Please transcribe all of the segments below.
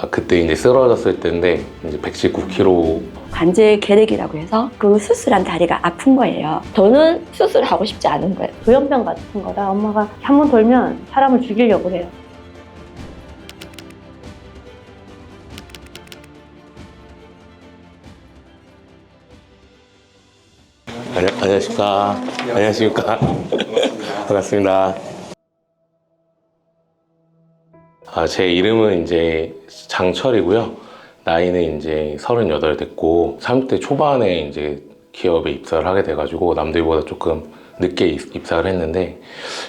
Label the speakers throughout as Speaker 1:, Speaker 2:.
Speaker 1: 그때 이제 쓰러졌을 때인데 이제 119kg.
Speaker 2: 관절 결핵이라고 해서 그 수술한 다리가 아픈 거예요. 저는 수술하고 싶지 않은 거예요.
Speaker 3: 조현병 같은 거라 엄마가 한 번 돌면 사람을 죽이려고 해요.
Speaker 1: 안녕하십니까. 안녕하십니까. 반갑습니다. 제 이름은 이제 장철이고요. 나이는 이제 38 됐고 30대 초반에 이제 기업에 입사를 하게 돼가지고 남들보다 조금 늦게 입사를 했는데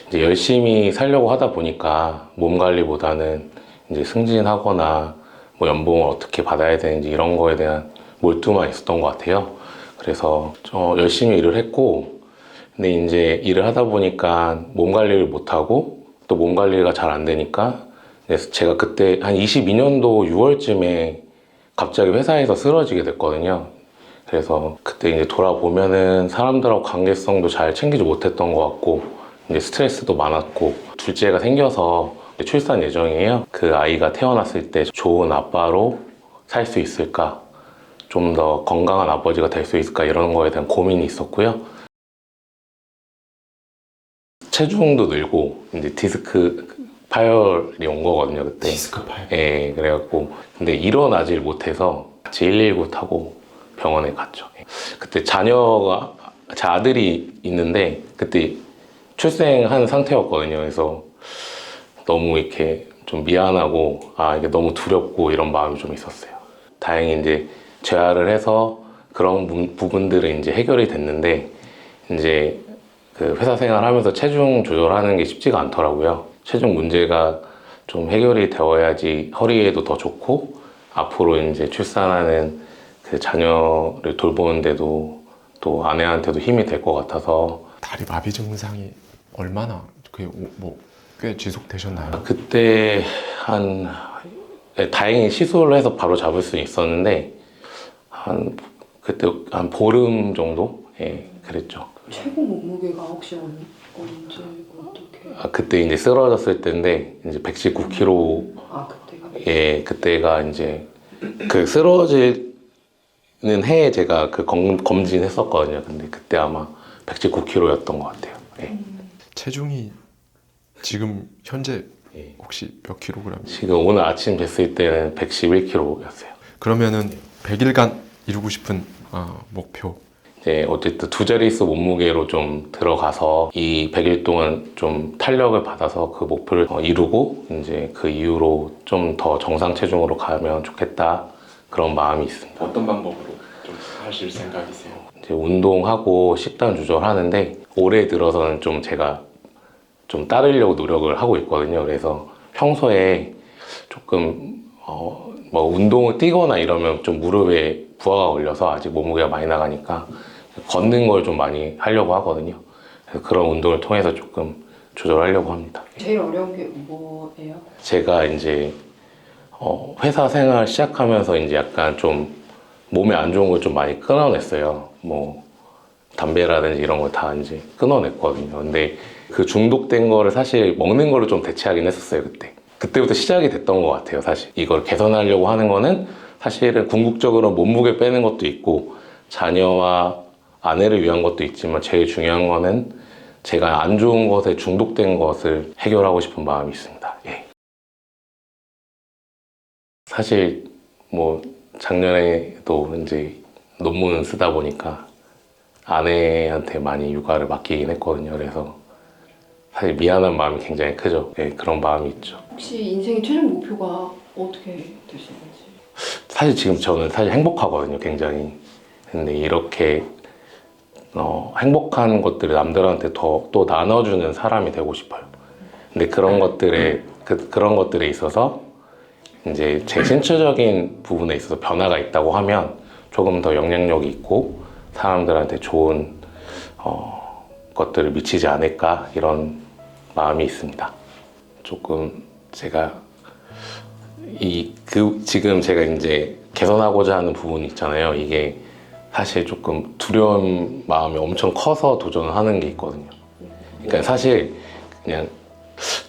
Speaker 1: 이제 열심히 살려고 하다 보니까 몸 관리보다는 이제 승진하거나 뭐 연봉을 어떻게 받아야 되는지 이런 거에 대한 몰두만 있었던 것 같아요. 그래서 열심히 일을 했고, 근데 이제 일을 하다 보니까 몸 관리를 못하고 또 몸 관리가 잘 안 되니까, 그래서 제가 그때 한 22년도 6월쯤에 갑자기 회사에서 쓰러지게 됐거든요. 그래서 그때 이제 돌아보면은 사람들하고 관계성도 잘 챙기지 못했던 것 같고, 이제 스트레스도 많았고, 둘째가 생겨서 출산 예정이에요. 그 아이가 태어났을 때 좋은 아빠로 살 수 있을까? 좀 더 건강한 아버지가 될 수 있을까 이런 거에 대한 고민이 있었고요. 체중도 늘고 이제 디스크 파열이 온 거거든요, 그때.
Speaker 4: 디스크 파열?
Speaker 1: 예, 그래갖고 근데 일어나질 못해서 같이 119 타고 병원에 갔죠. 그때 자녀가 제 아들이 있는데 그때 출생한 상태였거든요. 그래서 너무 이렇게 좀 미안하고 이게 너무 두렵고 이런 마음이 좀 있었어요. 다행히 이제 재활을 해서 그런 부분들은 이제 해결이 됐는데 이제 그 회사 생활하면서 체중 조절하는 게 쉽지가 않더라고요. 체중 문제가 좀 해결이 되어야지 허리에도 더 좋고 앞으로 이제 출산하는 그 자녀를 돌보는데도 또 아내한테도 힘이 될 것 같아서.
Speaker 4: 다리 마비 증상이 얼마나 꽤 지속되셨나요?
Speaker 1: 그때 다행히 시술을 해서 바로 잡을 수 있었는데 그때 한 보름 정도? 예, 그랬죠.
Speaker 5: 최고 몸무게가 혹시 언제 어떻게?
Speaker 1: 그때 이제 쓰러졌을 때인데 이제 119kg.
Speaker 5: 그때가?
Speaker 1: 예, 그때가 이제 그 쓰러지는 해에 제가 그 검진했었거든요. 근데 그때 아마 119kg였던 것 같아요. 예.
Speaker 4: 체중이 지금 현재
Speaker 1: 예.
Speaker 4: 혹시 몇 킬로그램?
Speaker 1: 지금 오늘 아침 쟀을 때는 111kg였어요.
Speaker 4: 그러면은 100일간 이루고 싶은 목표.
Speaker 1: 이제 어쨌든 두 자릿수 몸무게로 좀 들어가서 이 100일 동안 좀 탄력을 받아서 그 목표를 이루고 이제 그 이후로 좀 더 정상 체중으로 가면 좋겠다, 그런 마음이 있습니다.
Speaker 4: 어떤 방법으로 좀 하실 생각이세요?
Speaker 1: 이제 운동하고 식단 조절하는데 올해 들어서는 좀 제가 좀 따르려고 노력을 하고 있거든요. 그래서 평소에 조금 뭐 운동을 뛰거나 이러면 좀 무릎에 부하가 걸려서 아직 몸무게가 많이 나가니까 걷는 걸 좀 많이 하려고 하거든요. 그래서 그런 운동을 통해서 조금 조절하려고 합니다.
Speaker 5: 제일 어려운 게 뭐예요?
Speaker 1: 제가 이제 회사 생활 시작하면서 이제 약간 좀 몸에 안 좋은 걸 좀 많이 끊어냈어요. 뭐 담배라든지 이런 거 다 이제 끊어냈거든요. 근데 그 중독된 거를 사실 먹는 걸로 좀 대체하긴 했었어요, 그때. 그때부터 시작이 됐던 것 같아요, 사실. 이걸 개선하려고 하는 거는 사실은 궁극적으로 몸무게 빼는 것도 있고 자녀와 아내를 위한 것도 있지만 제일 중요한 거는 제가 안 좋은 것에 중독된 것을 해결하고 싶은 마음이 있습니다. 예. 사실 뭐 작년에도 이제 논문 쓰다 보니까 아내한테 많이 육아를 맡기긴 했거든요. 그래서 사실 미안한 마음이 굉장히 크죠. 예, 그런 마음이 있죠.
Speaker 5: 혹시 인생의 최종 목표가 어떻게 되시는지?
Speaker 1: 사실 지금 저는 사실 행복하거든요, 굉장히. 근데 이렇게 행복한 것들을 남들한테 또 나눠주는 사람이 되고 싶어요. 근데 그런 것들에 있어서 이제 제 신체적인 부분에 있어서 변화가 있다고 하면 조금 더 영향력이 있고 사람들한테 좋은 것들을 미치지 않을까, 이런 마음이 있습니다. 조금 제가 지금 제가 이제 개선하고자 하는 부분이 있잖아요. 이게 사실 조금 두려운 마음이 엄청 커서 도전을 하는 게 있거든요. 그러니까 사실 그냥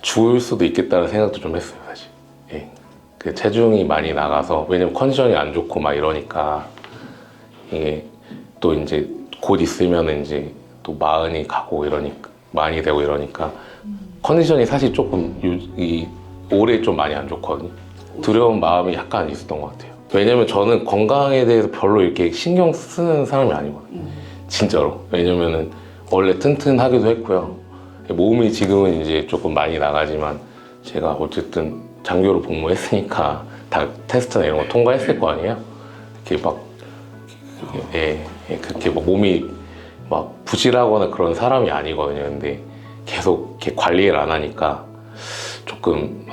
Speaker 1: 죽을 수도 있겠다는 생각도 좀 했어요, 사실. 예. 그 체중이 많이 나가서, 왜냐면 컨디션이 안 좋고 막 이러니까 이게 또 이제 곧 있으면 이제 또 마흔이 가고 이러니까, 많이 되고 이러니까 컨디션이 사실 조금 올해 좀 많이 안 좋거든요. 두려운 마음이 약간 있었던 것 같아요. 왜냐면 저는 건강에 대해서 별로 이렇게 신경 쓰는 사람이 아니거든요. 진짜로. 왜냐면은 원래 튼튼하기도 했고요. 몸이 지금은 이제 조금 많이 나가지만 제가 어쨌든 장교로 복무했으니까 다 테스트나 이런 거 통과했을 거 아니에요. 이렇게 막 그렇게 막 몸이 막 부실하거나 그런 사람이 아니거든요. 근데 계속 이렇게 관리를 안 하니까 조금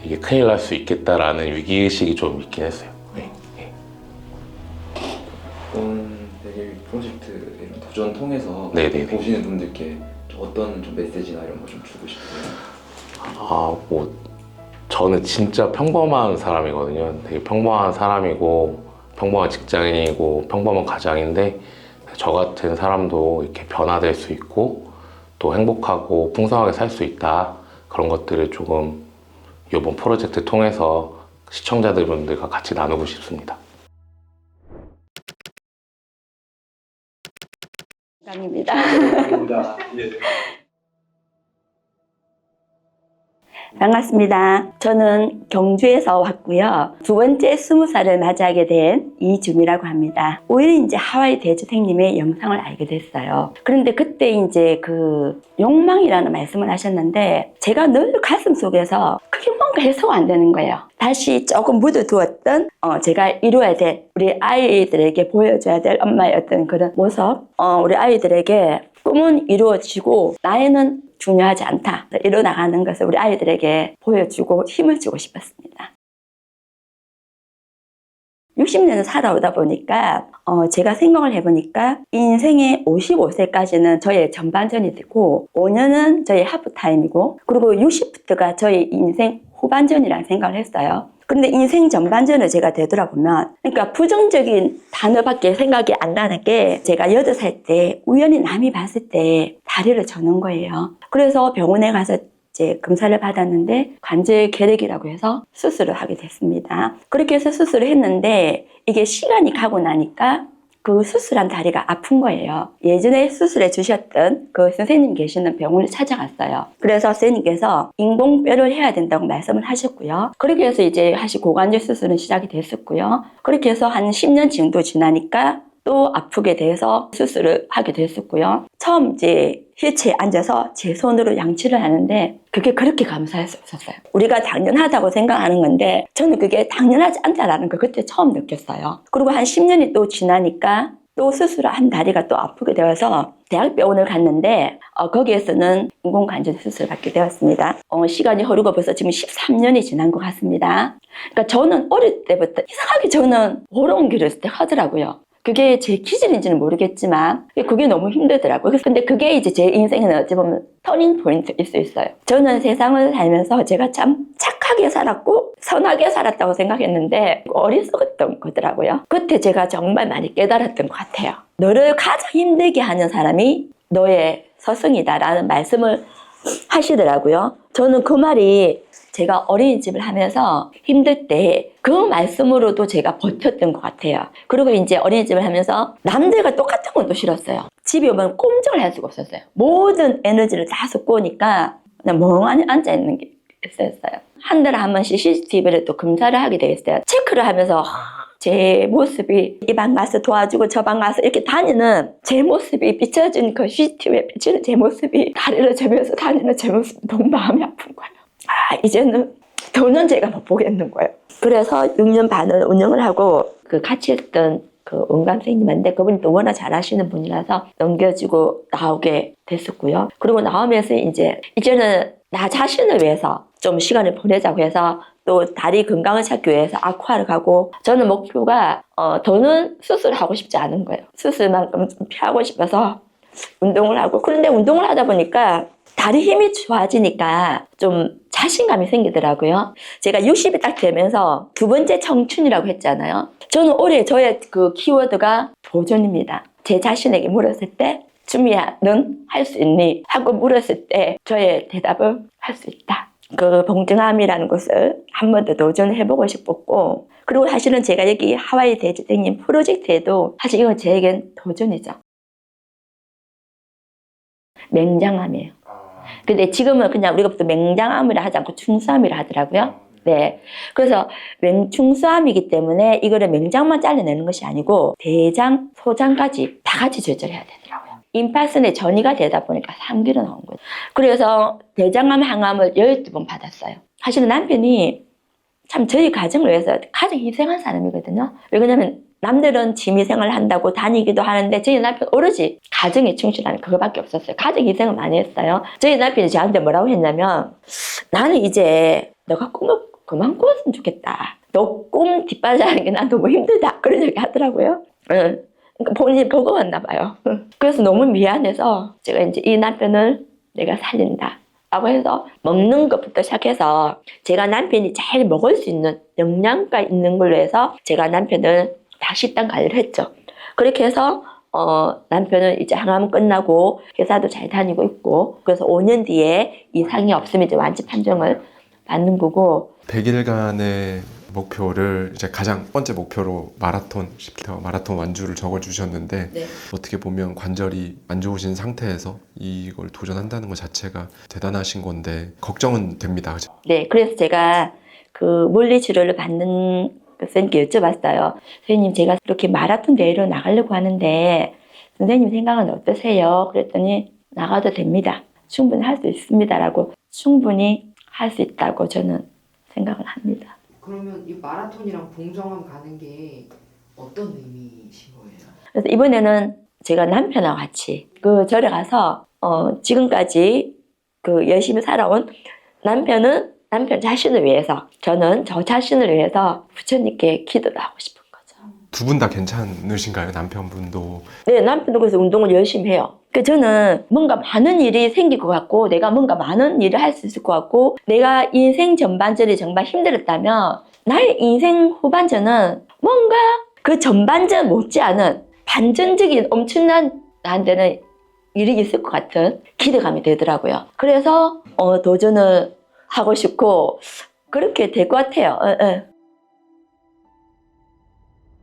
Speaker 1: 이게 큰일 날 수 있겠다라는 위기의식이 좀 있긴 했어요.
Speaker 6: 이번 100일 프로젝트 이런 도전 통해서
Speaker 1: 네네네.
Speaker 6: 보시는 분들께 어떤 좀 메시지나 이런 거 좀 주고 싶으세요?
Speaker 1: 뭐 저는 진짜 평범한 사람이거든요. 되게 평범한 사람이고 평범한 직장인이고 평범한 가장인데, 저 같은 사람도 이렇게 변화될 수 있고 또 행복하고 풍성하게 살 수 있다, 그런 것들을 조금 이번 프로젝트 통해서 시청자들분들과 같이 나누고 싶습니다.
Speaker 2: 입니다. 반갑습니다. 저는 경주에서 왔고요. 두 번째 20살을 맞이하게 된 이주미라고 합니다. 오히려 이제 하와이 대주택님의 영상을 알게 됐어요. 그런데 그때 이제 그 욕망이라는 말씀을 하셨는데, 제가 늘 가슴 속에서 그게 뭔가 해소가 안 되는 거예요. 다시 조금 묻어두었던 제가 이루어야 될, 우리 아이들에게 보여줘야 될 엄마의 어떤 그런 모습, 우리 아이들에게 꿈은 이루어지고 나이는 중요하지 않다, 이뤄나가는 것을 우리 아이들에게 보여주고 힘을 주고 싶었습니다. 60년을 살아오다 보니까 제가 생각을 해보니까 인생의 55세까지는 저의 전반전이 되고 5년은 저의 하프타임이고, 그리고 60부터가 저의 인생 후반전이라는 생각을 했어요. 그런데 인생 전반전을 제가 되돌아보면, 그러니까 부정적인 단어밖에 생각이 안 나는 게, 제가 8살 때 우연히 남이 봤을 때 다리를 저는 거예요. 그래서 병원에 가서 이제 검사를 받았는데 관절 결핵이라고 해서 수술을 하게 됐습니다. 그렇게 해서 수술을 했는데 이게 시간이 가고 나니까 그 수술한 다리가 아픈 거예요. 예전에 수술해 주셨던 그 선생님 계시는 병원을 찾아갔어요. 그래서 선생님께서 인공뼈를 해야 된다고 말씀을 하셨고요. 그렇게 해서 이제 다시 고관절 수술은 시작이 됐었고요. 그렇게 해서 한 10년 정도 지나니까 또 아프게 돼서 수술을 하게 됐었고요. 처음 이제 휠체어에 앉아서 제 손으로 양치를 하는데 그게 그렇게 감사할 수 없었어요. 우리가 당연하다고 생각하는 건데 저는 그게 당연하지 않다라는 걸 그때 처음 느꼈어요. 그리고 한 10년이 또 지나니까 또 수술을 한 다리가 또 아프게 되어서 대학병원을 갔는데 거기에서는 인공관절 수술을 받게 되었습니다. 시간이 흐르고 벌써 지금 13년이 지난 것 같습니다. 그러니까 저는 어릴 때부터 이상하게 저는 어려운 길을 하더라고요. 그게 제 기질인지는 모르겠지만 그게 너무 힘들더라고요. 근데 그게 이제 제 인생에는 어찌 보면 터닝 포인트일 수 있어요. 저는 세상을 살면서 제가 참 착하게 살았고 선하게 살았다고 생각했는데 어리석었던 거더라고요. 그때 제가 정말 많이 깨달았던 것 같아요. 너를 가장 힘들게 하는 사람이 너의 스승이다라는 말씀을 하시더라고요. 저는 그 말이 제가 어린이집을 하면서 힘들 때 그 말씀으로도 제가 버텼던 것 같아요. 그리고 이제 어린이집을 하면서 남들과 똑같은 건 또 싫었어요. 집에 오면 꼼짝을 할 수가 없었어요. 모든 에너지를 다 쏟고 오니까 그냥 멍하니 앉아있는 게 있었어요. 한 달에 한 번씩 CCTV를 또 검사를 하게 되었어요. 체크를 하면서 제 모습이 이 방 가서 도와주고 저 방 가서 이렇게 다니는 제 모습이 비춰진 그 CCTV에 비치는 제 모습이 다리를 저면서 다니는 제 모습이 너무 마음이 아픈 거예요. 이제는 더는 제가 못 보겠는 거예요. 그래서 6년 반을 운영을 하고 그 같이 했던 그 원감 선생님한테 그분이 또 워낙 잘하시는 분이라서 넘겨주고 나오게 됐었고요. 그리고 나오면서 이제는 나 자신을 위해서 좀 시간을 보내자고 해서 또 다리 건강을 찾기 위해서 아쿠아를 가고, 저는 목표가 더는 수술하고 싶지 않은 거예요. 수술만큼 좀 피하고 싶어서 운동을 하고, 그런데 운동을 하다 보니까 다리 힘이 좋아지니까 좀 자신감이 생기더라고요. 제가 60이 딱 되면서 두 번째 청춘이라고 했잖아요. 저는 올해 저의 그 키워드가 도전입니다. 제 자신에게 물었을 때 주미야, 넌 할 수 있니? 하고 물었을 때 저의 대답은 할 수 있다. 그 봉증암이라는 것을 한 번 더 도전해보고 싶었고, 그리고 사실은 제가 여기 하와이 대지땡님 프로젝트에도 사실 이건 제겐 도전이죠. 맹장암이에요. 근데 지금은 그냥 우리가 보통 맹장암이라 하지 않고 충수암이라 하더라고요. 네. 그래서 충수암이기 때문에 이거를 맹장만 잘라내는 것이 아니고 대장, 소장까지 다 같이 조절해야 되더라고요. 임파선에 전이가 되다 보니까 3기로 나온 거예요. 그래서 대장암, 항암을 12번 받았어요. 사실은 남편이 참 저희 가정을 위해서 가장 희생한 사람이거든요. 왜냐면 남들은 취미생활을 한다고 다니기도 하는데 저희 남편 오로지 가정에 충실하는 그거밖에 없었어요. 가정 희생을 많이 했어요. 저희 남편이 저한테 뭐라고 했냐면, 나는 이제 너가 꿈을 그만 꾸었으면 좋겠다. 너 꿈 뒷바라지하는 게 난 너무 힘들다. 그런 얘기 하더라고요. 그러니까 본인이 보고 왔나 봐요. 그래서 너무 미안해서 제가 이제 이 남편을 내가 살린다 라고 해서 먹는 것부터 시작해서 제가 남편이 잘 먹을 수 있는 영양가 있는 걸로 해서 제가 남편을 다 식단 관리를 했죠. 그렇게 해서 남편은 이제 항암 끝나고 회사도 잘 다니고 있고, 그래서 5년 뒤에 이상이 없으면 이제 완치 판정을 받는 거고.
Speaker 4: 100일간의 목표를 이제 가장 번째 목표로 마라톤 10km 마라톤 완주를 적어주셨는데,
Speaker 5: 네.
Speaker 4: 어떻게 보면 관절이 안 좋으신 상태에서 이걸 도전한다는 것 자체가 대단하신 건데 걱정은 됩니다. 그죠?
Speaker 2: 네, 그래서 제가 그 물리치료를 받는 선생님께 여쭤봤어요. 선생님, 제가 이렇게 마라톤 대회로 나가려고 하는데 선생님 생각은 어떠세요? 그랬더니 나가도 됩니다. 충분히 할 수 있습니다라고, 충분히 할 수 있다고 저는 생각을 합니다.
Speaker 7: 그러면 이 마라톤이랑 봉정암 가는 게 어떤 의미이신 거예요?
Speaker 2: 그래서 이번에는 제가 남편하고 같이 그 절에 가서 지금까지 그 열심히 살아온 남편은 남편 자신을 위해서, 저는 저 자신을 위해서 부처님께 기도를 하고 싶은 거죠.
Speaker 4: 두 분 다 괜찮으신가요? 남편분도?
Speaker 2: 네, 남편도 그래서 운동을 열심히 해요. 그 저는 뭔가 많은 일이 생길 것 같고, 내가 뭔가 많은 일을 할 수 있을 것 같고, 내가 인생 전반전이 정말 힘들었다면 나의 인생 후반전은 뭔가 그 전반전 못지않은 반전적인 엄청난 나한테는 일이 있을 것 같은 기대감이 되더라고요. 그래서 도전을 하고 싶고 그렇게 될 것 같아요.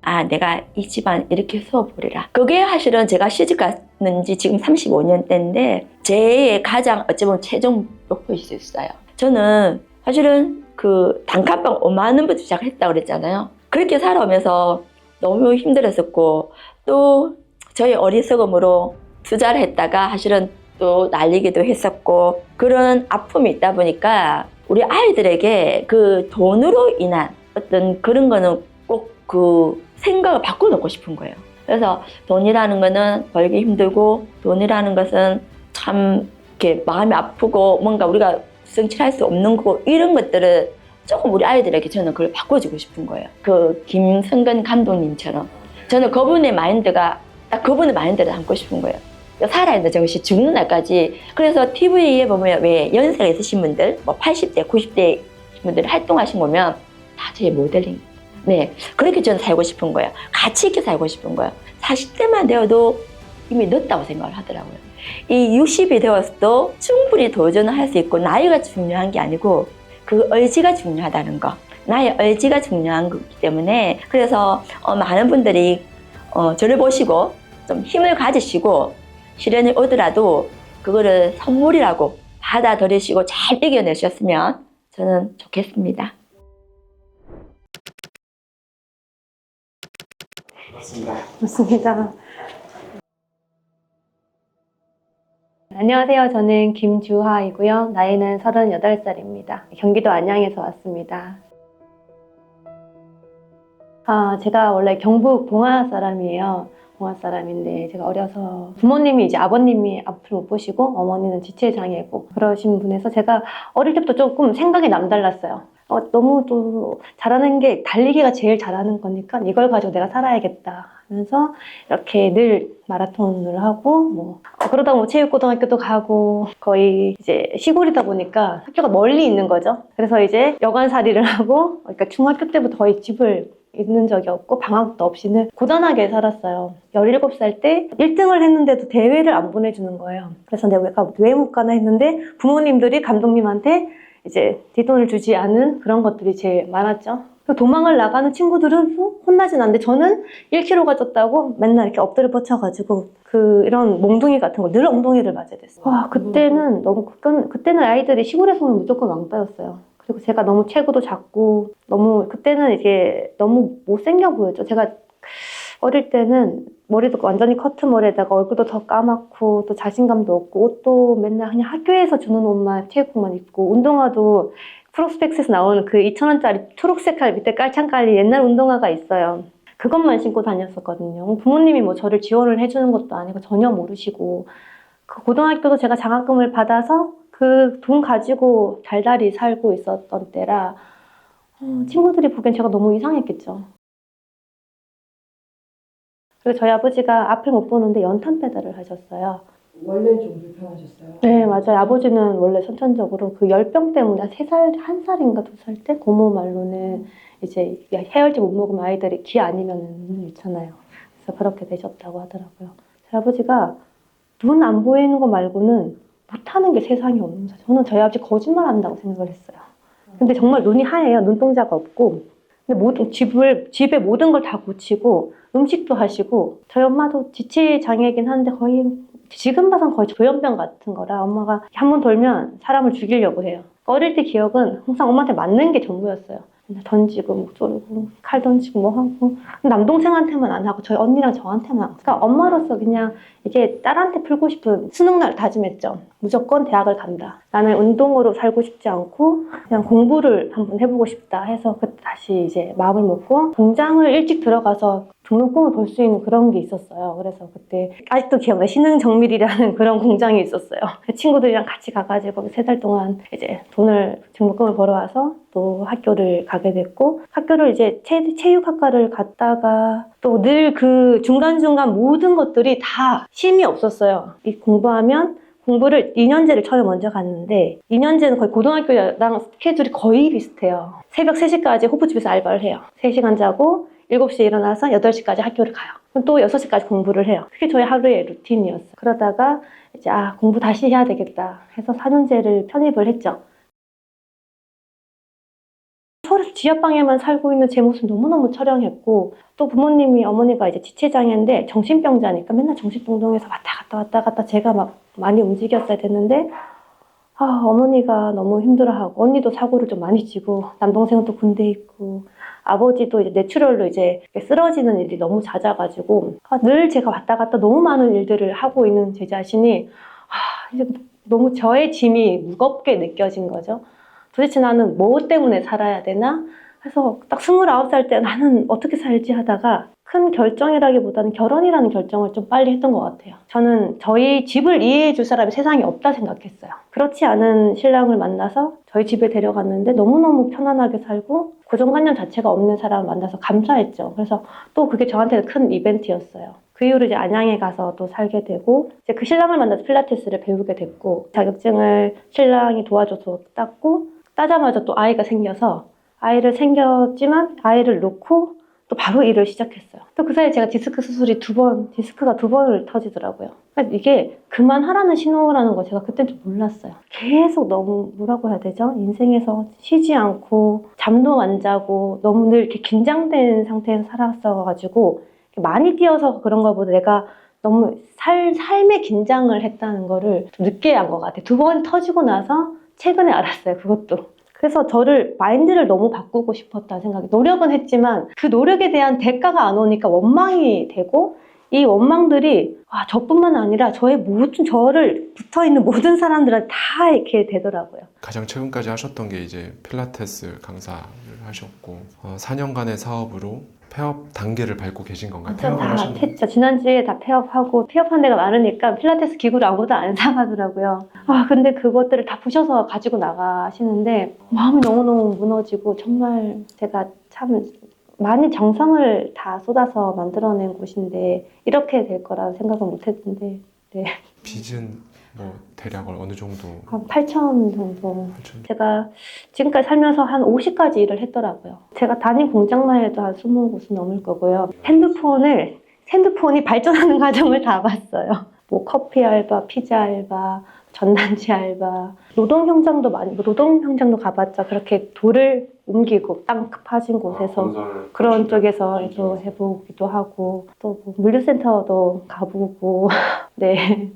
Speaker 2: 아, 내가 이 집안 이렇게 세워보리라. 그게 사실은 제가 시집 갔는 지 지금 35년대인데 제 가장 어찌보면 최종 목표일 수 있어요. 저는 사실은 그 단칸방 5만 원부터 시작했다고 그랬잖아요. 그렇게 살아오면서 너무 힘들었었고, 또 저희 어리석음으로 투자를 했다가 사실은 또 날리기도 했었고, 그런 아픔이 있다 보니까 우리 아이들에게 그 돈으로 인한 어떤 그런 거는 꼭 그 생각을 바꿔놓고 싶은 거예요. 그래서 돈이라는 거는 벌기 힘들고, 돈이라는 것은 참 이렇게 마음이 아프고 뭔가 우리가 성취할 수 없는 거고, 이런 것들을 조금 우리 아이들에게 저는 그걸 바꿔주고 싶은 거예요. 그 김성근 감독님처럼 저는 그분의 마인드가 딱 그분의 마인드를 담고 싶은 거예요. 살아있는 정신, 죽는 날까지. 그래서 TV에 보면 왜 연세가 있으신 분들, 뭐 80대, 90대 분들 활동하신 거면 다 저의 모델링. 네, 그렇게 저는 살고 싶은 거예요. 가치 있게 살고 싶은 거예요. 40대만 되어도 이미 늦다고 생각을 하더라고요. 이 60이 되어서도 충분히 도전을 할 수 있고, 나이가 중요한 게 아니고 그 의지가 중요하다는 거, 나의 의지가 중요한 거기 때문에, 그래서 많은 분들이 저를 보시고 좀 힘을 가지시고 시련이 오더라도 그거를 선물이라고 받아들이시고 잘 이겨내셨으면 저는 좋겠습니다.
Speaker 3: 맞습니다. 안녕하세요. 저는 김주하이고요. 나이는 38살입니다. 경기도 안양에서 왔습니다. 제가 원래 경북 봉화 사람이에요. 봉화 사람인데 제가 어려서 부모님이 이제 아버님이 앞을 못 보시고 어머니는 지체장애고 그러신 분에서 제가 어릴 때부터 조금 생각이 남달랐어요. 너무 또 잘하는 게 달리기가 제일 잘하는 거니까 이걸 가지고 내가 살아야겠다 하면서 이렇게 늘 마라톤을 하고 그러다 체육고등학교도 가고, 거의 이제 시골이다 보니까 학교가 멀리 있는 거죠. 그래서 이제 여관살이를 하고, 그러니까 중학교 때부터 거의 집을 있는 적이 없고 방학도 없이는 고단하게 살았어요. 17살 때 1등을 했는데도 대회를 안 보내주는 거예요. 그래서 내가 왜 못 가나 했는데 부모님들이 감독님한테 이제 뒷돈을 주지 않은 그런 것들이 제일 많았죠. 도망을 나가는 친구들은 혼나진 않는데 저는 1kg가 쪘다고 맨날 이렇게 엎드려 뻗쳐가지고 이런 몽둥이 같은 거 늘 엉덩이를 맞아야 됐어요. 와, 그때는 그때는 아이들이 시골에서는 무조건 왕따였어요. 그리고 제가 너무 체구도 작고 그때는 이게 너무 못생겨 보였죠. 제가 어릴 때는 머리도 완전히 커트머리에다가 얼굴도 더 까맣고 또 자신감도 없고 옷도 맨날 그냥 학교에서 주는 옷만 체육복만 입고 운동화도 프로스펙스에서 나오는 그 2,000원짜리 초록색 칼 밑에 깔창 깔린 옛날 운동화가 있어요. 그것만 신고 다녔었거든요. 부모님이 뭐 저를 지원을 해주는 것도 아니고 전혀 모르시고 그 고등학교도 제가 장학금을 받아서 그 돈 가지고 달달이 살고 있었던 때라 친구들이 보기엔 제가 너무 이상했겠죠. 그리고 저희 아버지가 앞을 못 보는데 연탄 배달을 하셨어요.
Speaker 7: 원래 좀 불편하셨어요?
Speaker 3: 네, 맞아요. 아버지는 원래 선천적으로 그 열병 때문에 3살, 1살인가 2살 때 고모 말로는 이제 해열제 못 먹으면 아이들이 기 아니면 눈을 잃잖아요. 그래서 그렇게 되셨다고 하더라고요. 저희 아버지가 눈 안 보이는 거 말고는 못하는 게 세상에 없는 거죠. 저는 저희 아버지 거짓말 한다고 생각을 했어요. 근데 정말 눈이 하얘요. 눈동자가 없고. 근데 집에 모든 걸 다 고치고 음식도 하시고 저희 엄마도 지체 장애이긴 한데 거의 지금 봐선 거의 조현병 같은 거라 엄마가 한 번 돌면 사람을 죽이려고 해요. 어릴 때 기억은 항상 엄마한테 맞는 게 전부였어요. 던지고 목 조르고 칼 던지고 뭐 하고 남동생한테만 안 하고 저희 언니랑 저한테만 하고 그러니까 엄마로서 그냥 이게 딸한테 풀고 싶은 수능날 다짐했죠. 무조건 대학을 간다. 나는 운동으로 살고 싶지 않고 그냥 공부를 한번 해보고 싶다 해서 그때 다시 이제 마음을 먹고 공장을 일찍 들어가서 등록금을 벌 수 있는 그런 게 있었어요. 그래서 그때 아직도 기억나요. 신흥정밀이라는 그런 공장이 있었어요. 친구들이랑 같이 가가지고 3달 동안 이제 등록금을 벌어와서 또 학교를 가게 됐고 학교를 이제 체육학과를 갔다가 또 늘 그 중간중간 모든 것들이 다 쉼이 없었어요. 이 공부하면 공부를 2년제를 처음에 먼저 갔는데 2년제는 거의 고등학교랑 스케줄이 거의 비슷해요. 새벽 3시까지 호프집에서 알바를 해요. 3시간 자고 7시에 일어나서 8시까지 학교를 가요. 그럼 또 6시까지 공부를 해요. 그게 저희 하루의 루틴이었어요. 그러다가 이제 공부 다시 해야 되겠다 해서 4년제를 편입을 했죠. 서울에서 지하방에만 살고 있는 제 모습 너무너무 처량했고 또 부모님이 어머니가 이제 지체장애인데 정신병자니까 맨날 정신병동에서 왔다 갔다 제가 막 많이 움직였어야 됐는데 어머니가 너무 힘들어하고 언니도 사고를 좀 많이 치고 남동생은 또 군대에 있고 아버지도 이제 뇌출혈로 이제 쓰러지는 일이 너무 잦아가지고 늘 제가 왔다 갔다 너무 많은 일들을 하고 있는 제 자신이 이제 너무 저의 짐이 무겁게 느껴진 거죠. 도대체 나는 뭐 때문에 살아야 되나? 그래서 딱 29살 때 나는 어떻게 살지 하다가 큰 결정이라기보다는 결혼이라는 결정을 좀 빨리 했던 것 같아요. 저는 저희 집을 이해해 줄 사람이 세상에 없다 생각했어요. 그렇지 않은 신랑을 만나서 저희 집에 데려갔는데 너무너무 편안하게 살고 고정관념 자체가 없는 사람을 만나서 감사했죠. 그래서 또 그게 저한테는 큰 이벤트였어요. 그 이후로 이제 안양에 가서 또 살게 되고 이제 그 신랑을 만나서 필라테스를 배우게 됐고 자격증을 신랑이 도와줘서 땄고 따자마자 또 아이가 생겨서 아이를 생겼지만 아이를 놓고 또 바로 일을 시작했어요. 또 그 사이에 제가 디스크가 2번을 터지더라고요. 그러니까 이게 그만하라는 신호라는 거 제가 그때는 좀 몰랐어요. 계속 너무 뭐라고 해야 되죠? 인생에서 쉬지 않고 잠도 안 자고 너무 늘 이렇게 긴장된 상태에서 살았어가지고 많이 뛰어서 그런 거보다 내가 너무 삶에 긴장을 했다는 거를 좀 늦게 한 것 같아요. 2번 터지고 나서 최근에 알았어요. 그것도. 그래서 마인드를 너무 바꾸고 싶었다는 생각이 노력은 했지만 그 노력에 대한 대가가 안 오니까 원망이 되고 이 원망들이 저뿐만 아니라 저를 붙어있는 모든 사람들한테 다 이렇게 되더라고요.
Speaker 4: 가장 최근까지 하셨던 게 이제 필라테스 강사를 하셨고 4년간의 사업으로 폐업 단계를 밟고 계신 건가요?
Speaker 3: 다
Speaker 4: 폐업을 하신 건가요?
Speaker 3: 했죠. 지난주에 다 폐업하고 폐업한 데가 많으니까 필라테스 기구를 아무도 안 사가더라고요. 근데 그것들을 다 부셔서 가지고 나가시는데 마음이 너무너무 무너지고 정말 제가 참 많이 정성을 다 쏟아서 만들어낸 곳인데 이렇게 될 거라 생각은 못했는데 네.
Speaker 4: 빚은 뭐 대략 어느 정도?
Speaker 3: 한 8천 정도.
Speaker 4: 8천.
Speaker 3: 제가 지금까지 살면서 한 50가지 일을 했더라고요. 제가 다닌 공장만 해도 한 20곳은 넘을 거고요. 핸드폰이 발전하는 과정을 다 봤어요. 뭐 커피 알바, 피자 알바, 전단지 알바, 노동 현장도 많이, 노동 현장도 가봤죠. 그렇게 돌을 옮기고 땅 파진 곳에서 그런 쪽에서 또 해보기도 하고, 또 뭐 물류센터도 가보고, 네.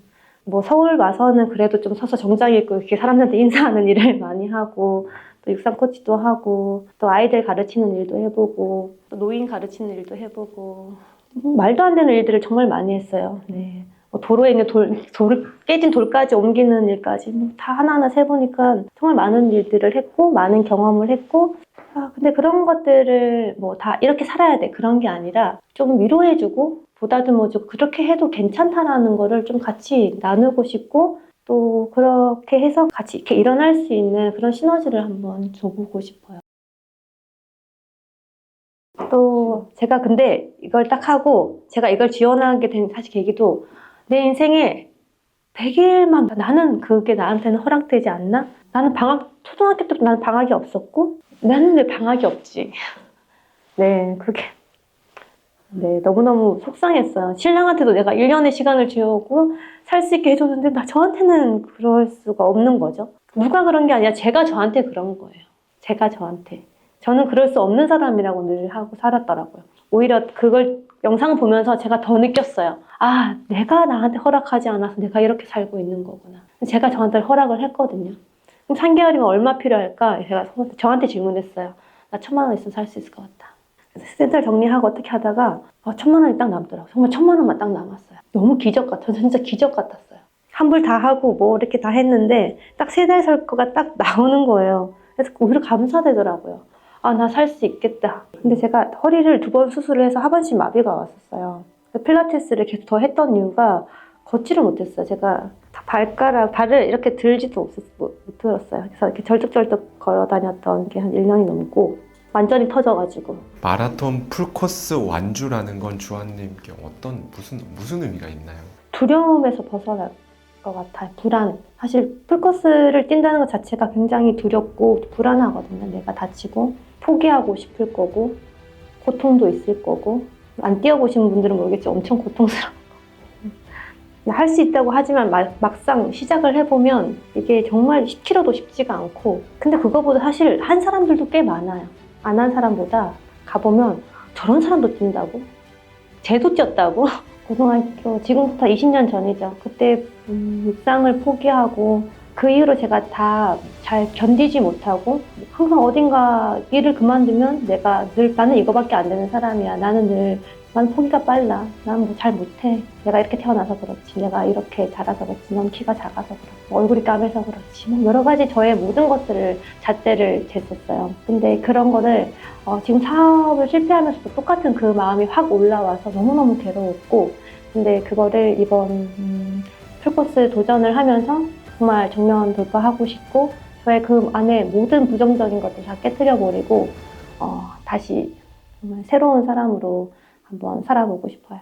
Speaker 3: 뭐 서울 와서는 그래도 좀 서서 정장 입고 이렇게 사람들한테 인사하는 일을 많이 하고, 또 육상 코치도 하고, 또 아이들 가르치는 일도 해보고, 또 노인 가르치는 일도 해보고, 말도 안 되는 일들을 정말 많이 했어요. 네. 뭐 도로에 있는 깨진 돌까지 옮기는 일까지 뭐 다 하나하나 세보니까 정말 많은 일들을 했고, 많은 경험을 했고, 근데 그런 것들을 뭐 다 이렇게 살아야 돼. 그런 게 아니라 좀 위로해주고, 보다듬어주고, 그렇게 해도 괜찮다라는 거를 좀 같이 나누고 싶고, 또 그렇게 해서 같이 이렇게 일어날 수 있는 그런 시너지를 한번 줘보고 싶어요. 또 제가 근데 이걸 딱 하고 제가 이걸 지원하게 된 사실 계기도 내 인생에 100일만 나는 그게 나한테는 허락되지 않나? 나는 초등학교 때부터 나는 방학이 없었고 나는 왜 방학이 없지? 네, 그게 네, 너무너무 속상했어요. 신랑한테도 내가 1년의 시간을 주고 살 수 있게 해줬는데 저한테는 그럴 수가 없는 거죠. 누가 그런 게 아니라 제가 저한테 그런 거예요. 제가 저한테. 저는 그럴 수 없는 사람이라고 늘 하고 살았더라고요. 오히려 그걸 영상 보면서 제가 더 느꼈어요. 아, 내가 나한테 허락하지 않아서 내가 이렇게 살고 있는 거구나. 제가 저한테 허락을 했거든요. 그럼 3개월이면 얼마 필요할까? 제가 저한테 질문했어요. 나 1,000만 원 있으면 살 수 있을 것 같다. 그래서 센터 정리하고 어떻게 하다가 1,000만 원이 딱 남더라고요. 정말 1,000만 원만 딱 남았어요. 너무 기적 같아요. 진짜 기적 같았어요. 환불 다 하고 뭐 이렇게 다 했는데 딱 3달 살 거가 딱 나오는 거예요. 그래서 오히려 감사되더라고요. 아, 나 살 수 있겠다. 근데 제가 허리를 2번 수술을 해서 하반신 마비가 왔었어요. 필라테스를 계속 더 했던 이유가 걷지를 못했어요. 제가 발을 이렇게 들지도 못 들었어요. 그래서 이렇게 절뚝절뚝 걸어 다녔던 게 한 1년이 넘고 완전히 터져가지고.
Speaker 4: 마라톤 풀코스 완주라는 건 주한님께 무슨 의미가 있나요?
Speaker 3: 두려움에서 벗어날 것 같아요. 불안. 사실 풀코스를 뛴다는 것 자체가 굉장히 두렵고 불안하거든요. 내가 다치고 포기하고 싶을 거고 고통도 있을 거고 안 뛰어보신 분들은 모르겠지 엄청 고통스러워. 할 수 있다고 하지만 막상 시작을 해보면 이게 정말 10km도 쉽지가 않고 근데 그거보다 사실 한 사람들도 꽤 많아요. 안 한 사람보다 가보면 저런 사람도 뛴다고? 쟤도 뛰었다고? 고등학교 지금부터 20년 전이죠. 그때 육상을 포기하고 그 이후로 제가 다 잘 견디지 못하고 항상 어딘가 일을 그만두면 나는 이거밖에 안 되는 사람이야. 나는 포기가 빨라. 난 뭐 잘 못해. 내가 이렇게 태어나서 그렇지. 내가 이렇게 자라서 그렇지. 넌 키가 작아서 그렇지. 얼굴이 까매서 그렇지. 뭐 여러 가지 저의 모든 것들을 잣대를 쟀었어요. 근데 그런 거를 지금 사업을 실패하면서도 똑같은 그 마음이 확 올라와서 너무너무 괴로웠고 근데 그거를 이번 풀코스 도전을 하면서 정말 정면 돌파하고 싶고 저의 그 안에 모든 부정적인 것들 다 깨트려버리고 다시 정말 새로운 사람으로 한번 살아보고 싶어요.